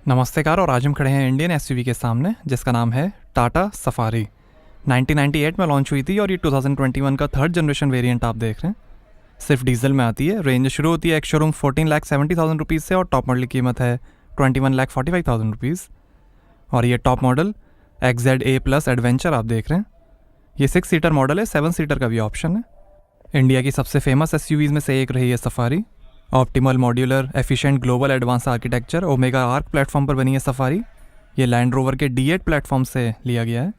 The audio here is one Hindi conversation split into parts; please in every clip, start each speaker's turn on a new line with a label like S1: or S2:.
S1: नमस्तेकार। और आज हम खड़े हैं इंडियन एसयूवी के सामने जिसका नाम है टाटा सफारी। 1998 में लॉन्च हुई थी और ये 2021 का थर्ड जनरेशन वेरिएंट आप देख रहे हैं। सिर्फ डीजल में आती है। रेंज शुरू होती है एक शोरूम 14,70,000 रुपीज़ से और टॉप मॉडल की कीमत है 21,45,000 रुपीज़। और ये top model XZ A plus adventure आप देख रहे हैं। ये 6 सीटर मॉडल है, 7 सीटर का भी ऑप्शन है। इंडिया की सबसे फेमस एसयूवीज़ में से एक रही है safari. Optimal modular efficient global advance architecture omega arc platform पर बनी है सफारी। ये लैंड रोवर के D8 प्लेटफॉर्म से लिया गया है।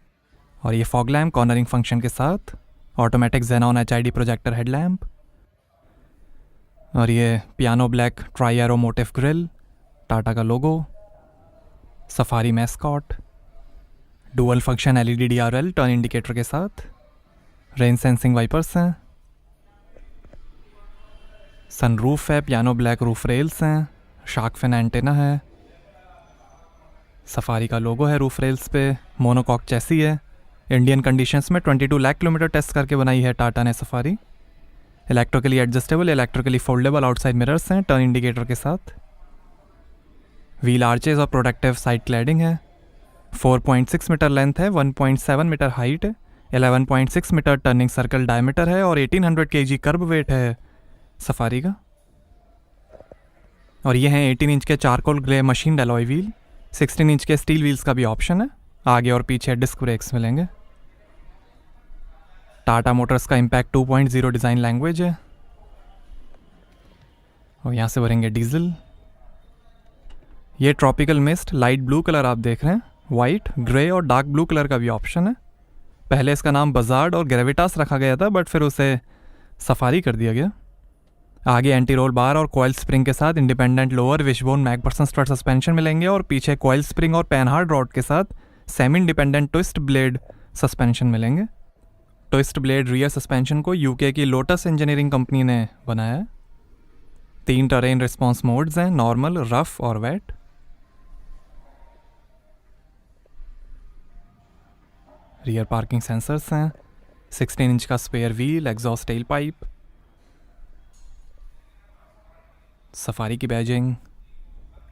S1: और ये फॉग लैम्प कॉर्नरिंग फंक्शन के साथ, automatic xenon HID projector headlamp, और ये piano black tri arrow motif grille, Tata का logo, Safari mascot, dual function LED DRL turn indicator के साथ, रेन सेंसिंग वाइपर्स हैं, सनरूफ है, पियानो ब्लैक रूफ रेल्स हैं, शार्क फिन एंटेना है, सफारी का लोगो है रूफ रेल्स पे, मोनोकॉक चैसी है। इंडियन कंडीशंस में 22 लाख किलोमीटर टेस्ट करके बनाई है टाटा ने safari. Electrically adjustable electrically foldable outside mirrors हैं टर्न इंडिकेटर के साथ। व्हील आर्चेज और प्रोटेक्टिव साइड क्लैडिंग है। 4.6 मीटर लेंथ है, 1.7 मीटर हाइट है, 11.6 मीटर टर्निंग सर्कल डायमीटर है और 1800 kg कर्ब वेट है सफारी का। और ये हैं 18 इंच के charcoal grey machine alloy wheel. 16 inch के स्टील व्हील्स का भी ऑप्शन है। आगे और पीछे डिस्क ब्रेक्स मिलेंगे। टाटा मोटर्स का इम्पैक्ट 2.0 डिज़ाइन लैंग्वेज है। और यहाँ से भरेंगे डीजल। ये tropical mist light blue colour आप देख रहे हैं। वाइट, ग्रे और डार्क ब्लू कलर का भी ऑप्शन है। पहले इसका नाम बजार्ड और ग्रेविटास रखा गया था, बट फिर उसे सफारी कर दिया गया। आगे एंटी रोल बार और कॉइल स्प्रिंग के साथ independent lower wishbone McPherson strut suspension मिलेंगे और पीछे कॉइल स्प्रिंग और पैनहार्ड रॉड के साथ semi independent twist blade suspension मिलेंगे। ट्विस्ट ब्लेड रियर सस्पेंशन को यूके की लोटस इंजीनियरिंग कंपनी ने बनाया है। 3 टरेन रिस्पॉन्स मोड्स हैं, नॉर्मल, रफ और वेट। रियर पार्किंग सेंसर्स हैं। 16 इंच का spare wheel, exhaust tail pipe, Safari की बैजिंग,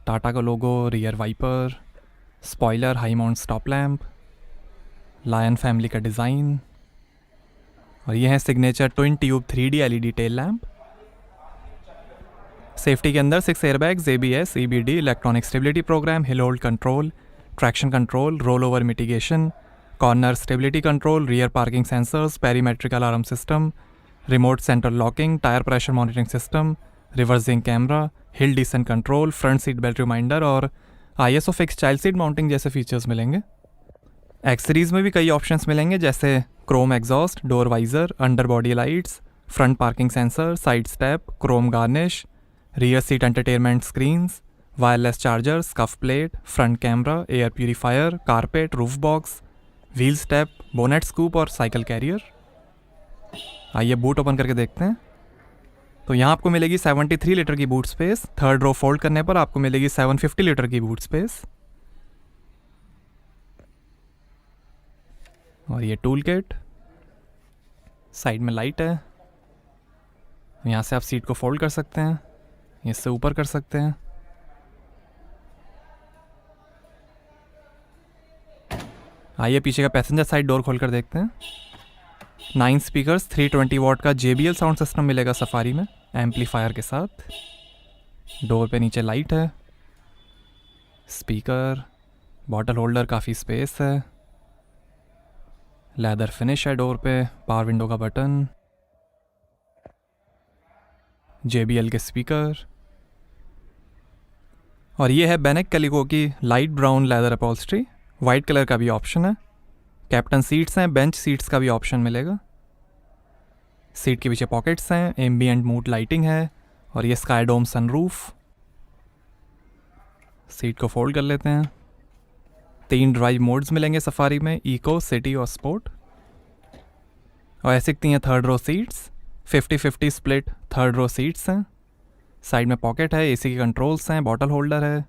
S1: टाटा का logo, rear wiper, spoiler, high mount stop lamp, lion family का डिज़ाइन। और ये है signature twin tube 3D LED tail lamp. Safety के अंदर 6 airbags, ABS, EBD, electronic stability program, hill hold control, traction control, roll over mitigation, corner stability control, rear parking sensors, perimetric alarm system, remote central locking, tyre pressure monitoring system, reversing camera, hill descent control, front seat belt reminder और ISO fix child seat mounting जैसे फीचर्स मिलेंगे। एक्स सीरीज़ में भी कई ऑप्शंस मिलेंगे, जैसे chrome exhaust, door visor, under body lights, front parking sensor, side step, Chrome garnish, rear seat entertainment screens, wireless charger, scuff plate, front camera, air purifier, carpet, roof box, wheel step, bonnet scoop और साइकिल कैरियर। आइए बूट ओपन करके देखते हैं। तो यहाँ आपको मिलेगी 73 लीटर की boot space. Third row fold करने पर आपको मिलेगी 750 लीटर की बूट स्पेस। और ये टूल किट, साइड में लाइट है। यहाँ से आप सीट को फोल्ड कर सकते हैं, इससे ऊपर कर सकते हैं। आइए पीछे का पैसेंजर साइड डोर खोल कर देखते हैं। 9 स्पीकर्स, 320 वॉट का JBL साउंड सिस्टम मिलेगा सफारी में, एम्पलीफायर के साथ। डोर पे नीचे लाइट है, स्पीकर, बॉटल होल्डर, काफ़ी स्पेस है, लेदर फिनिश है डोर पे, पावर विंडो का बटन, JBL के स्पीकर। और ये है बेनेक कैलिको की light brown leather upholstery. White colour का भी ऑप्शन है। कैप्टन सीट्स हैं, बेंच सीट्स का भी ऑप्शन मिलेगा। सीट के पीछे पॉकेट्स हैं, एम्बिएंट मूड लाइटिंग है और ये स्काई डोम सनरूफ। सीट को फोल्ड कर लेते हैं। 3 ड्राइव मोड्स मिलेंगे सफारी में, इको, सिटी और स्पोर्ट। और ऐसे दिखती हैं third row seats. 50-50 split third row seats हैं। साइड में पॉकेट है, AC के कंट्रोल्स हैं, बॉटल होल्डर है।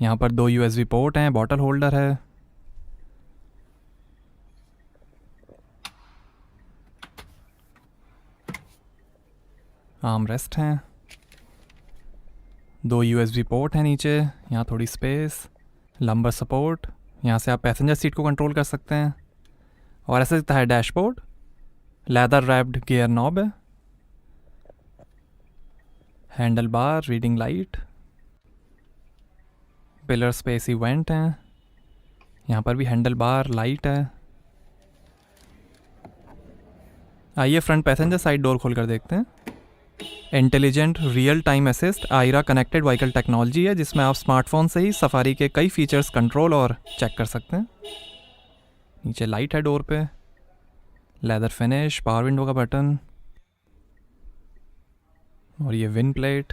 S1: यहाँ पर 2 USB पोर्ट हैं, बॉटल होल्डर है। आर्म रेस्ट हैं। 2 USB पोर्ट हैं नीचे, यहाँ थोड़ी स्पेस, लंबर सपोर्ट, यहाँ से आप पैसेंजर सीट को कंट्रोल कर सकते हैं। और ऐसे दिखता है dashboard, leather wrapped gear knob है, handle bar, reading light, pillar space event हैं, यहाँ पर भी हैंडल बार, लाइट है। आइए फ्रंट पैसेंजर साइड डोर खोल कर देखते हैं। Intelligent real time assist iRA connected vehicle technology है, जिसमें आप स्मार्टफोन से ही सफारी के कई फीचर्स कंट्रोल और चेक कर सकते हैं। नीचे लाइट है डोर पे, लेदर फिनिश, पावर विंडो का बटन, और ये wind plate.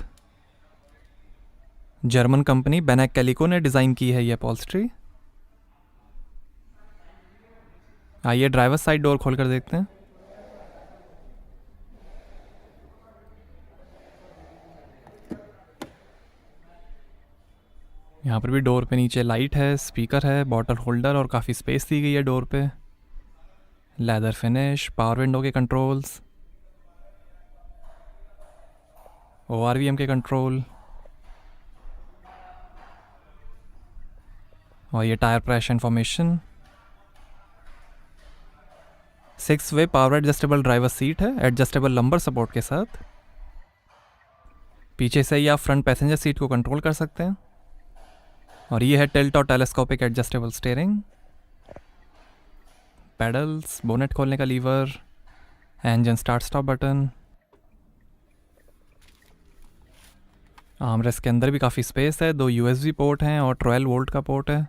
S1: German company Benecke Kaliko ने डिज़ाइन की है ये अपॉल्स्ट्री। आइए ड्राइवर साइड डोर खोल कर देखते हैं। यहाँ पर भी डोर पे नीचे लाइट है, स्पीकर है, बॉटल होल्डर और काफ़ी स्पेस दी गई है डोर पे। लेदर फिनिश, पावर विंडो के कंट्रोल्स, ORVM के कंट्रोल, और ये tyre pressure information. 6 way power adjustable driver seat है, एडजस्टेबल लंबर सपोर्ट के साथ। पीछे से ही आप फ्रंट पैसेंजर सीट को कंट्रोल कर सकते हैं। और ये है टिल्ट और telescopic adjustable steering, pedals, bonnet खोलने का lever, engine start stop button. Armrest के अंदर भी काफ़ी स्पेस है, 2 USB पोर्ट हैं और 12 वोल्ट का पोर्ट है,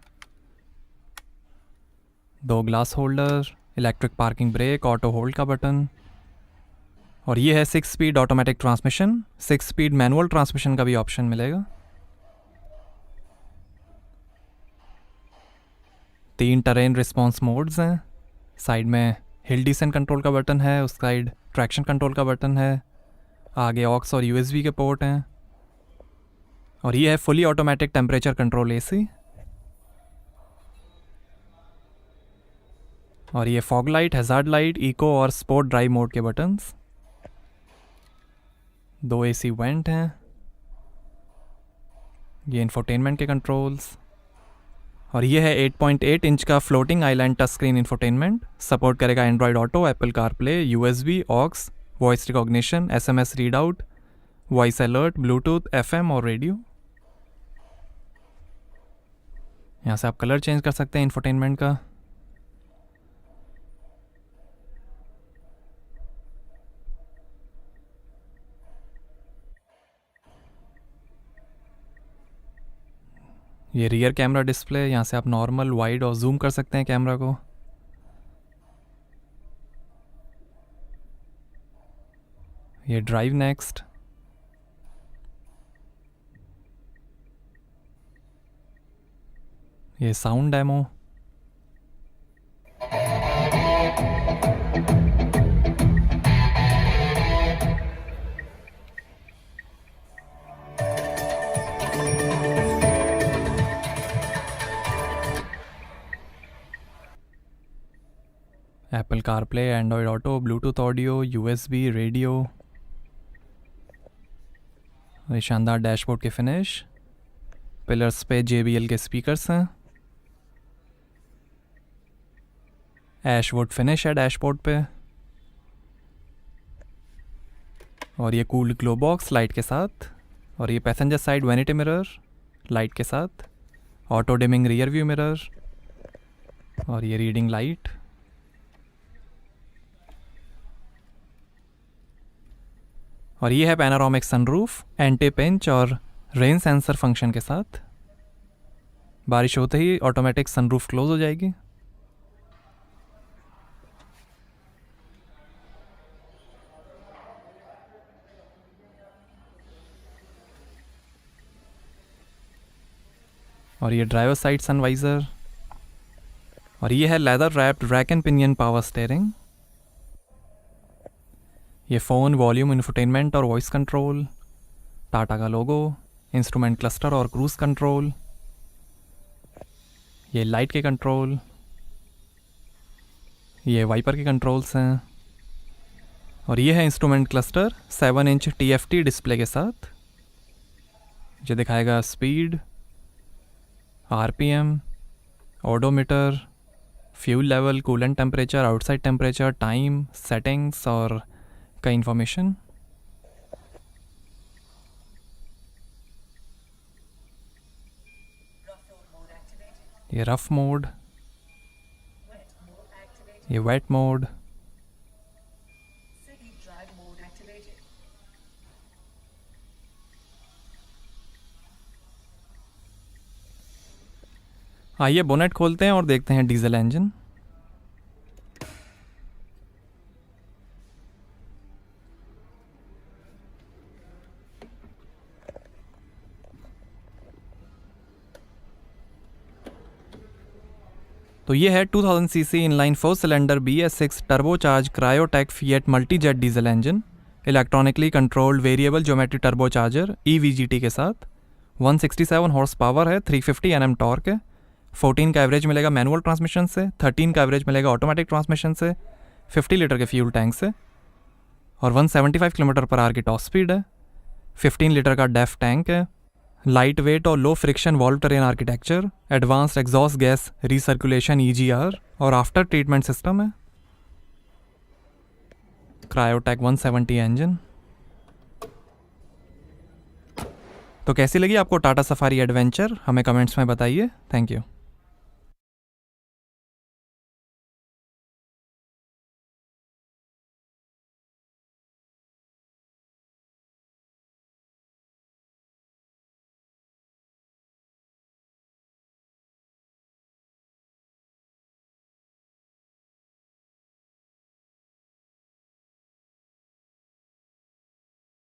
S1: 2 glass holder, electric parking brake, auto hold का बटन। और ये है 6 speed automatic transmission, 6 speed manual transmission का भी ऑप्शन मिलेगा। 3 टरेन रिस्पॉन्स मोड्स हैं, साइड में हिल डिसेंट कंट्रोल का बटन है, उस साइड ट्रैक्शन कंट्रोल का बटन है, आगे ऑक्स और USB के पोर्ट हैं। और ये है fully automatic temperature control AC। और ये fog light, hazard light, eco और स्पोर्ट ड्राइव मोड के बटन्स। 2 AC वेंट हैं, ये इंफोटेनमेंट के कंट्रोल्स। और ये है 8.8 इंच का floating island touch screen infotainment, support करेगा Android Auto, Apple CarPlay, USB, aux, voice recognition, SMS read out, voice alert, Bluetooth, FM और रेडियो। यहाँ से आप कलर चेंज कर सकते हैं इंफोटेनमेंट का। ये रियर कैमरा डिस्प्ले, यहाँ से आप नॉर्मल, वाइड और जूम कर सकते हैं कैमरा को। ये ड्राइव नेक्स्ट, ये sound demo, Apple CarPlay, Android auto, Bluetooth audio, USB, radio. ये शानदार डैशबोर्ड के फिनिश, पिलर्स पे JBL के स्पीकर्स हैं, ऐशवुड फिनिश है डैशबोर्ड पे। और ये कूल्ड ग्लो बॉक्स लाइट के साथ। और ये passenger side vanity mirror light के साथ, auto dimming rear view mirror, और ये रीडिंग लाइट। और ये है पैनारोमिक सनरूफ, एंटी पिंच और रेन सेंसर फंक्शन के साथ। बारिश होते ही ऑटोमेटिक सनरूफ क्लोज हो जाएगी। और ये ड्राइवर साइड सनवाइजर। और ये है leather wrapped rack and pinion power steering. ये फ़ोन, वॉल्यूम, इंफोटेनमेंट और वॉइस कंट्रोल, टाटा का लोगो, इंस्ट्रूमेंट क्लस्टर और क्रूज कंट्रोल। ये लाइट के कंट्रोल, ये वाइपर के कंट्रोल्स हैं। और ये है instrument cluster 7 inch TFT display के साथ। जो दिखाएगा speed, RPM, odometer, fuel level, coolant temperature, outside temperature, time, settings और कई इन्फॉर्मेशन। ये रफ मोड, ये वेट मोड, आइए बोनेट खोलते हैं और देखते हैं डीजल इंजन। तो ये है 2000 CC inline 4 cylinder BS6 turbocharge Kryotec fiat Multijet diesel engine, electronically controlled variable geometry turbocharger EVGT के साथ। 167 हॉर्स पावर है, 350 Nm टॉर्क है। 14 का एवरेज मिलेगा मैनुअल ट्रांसमिशन से, 13 का एवरेज मिलेगा ऑटोमेटिक ट्रांसमिशन से, 50 लीटर के फ्यूल टैंक से, और 175 km/h की टॉप स्पीड है। 15 लीटर का डेफ टैंक है। लाइट वेट और लो friction valve train architecture, advanced exhaust gas recirculation EGR और आफ्टर ट्रीटमेंट सिस्टम है। Kryotec 170 engine. तो कैसी लगी आपको टाटा सफारी एडवेंचर, हमें कमेंट्स में बताइए। Thank you.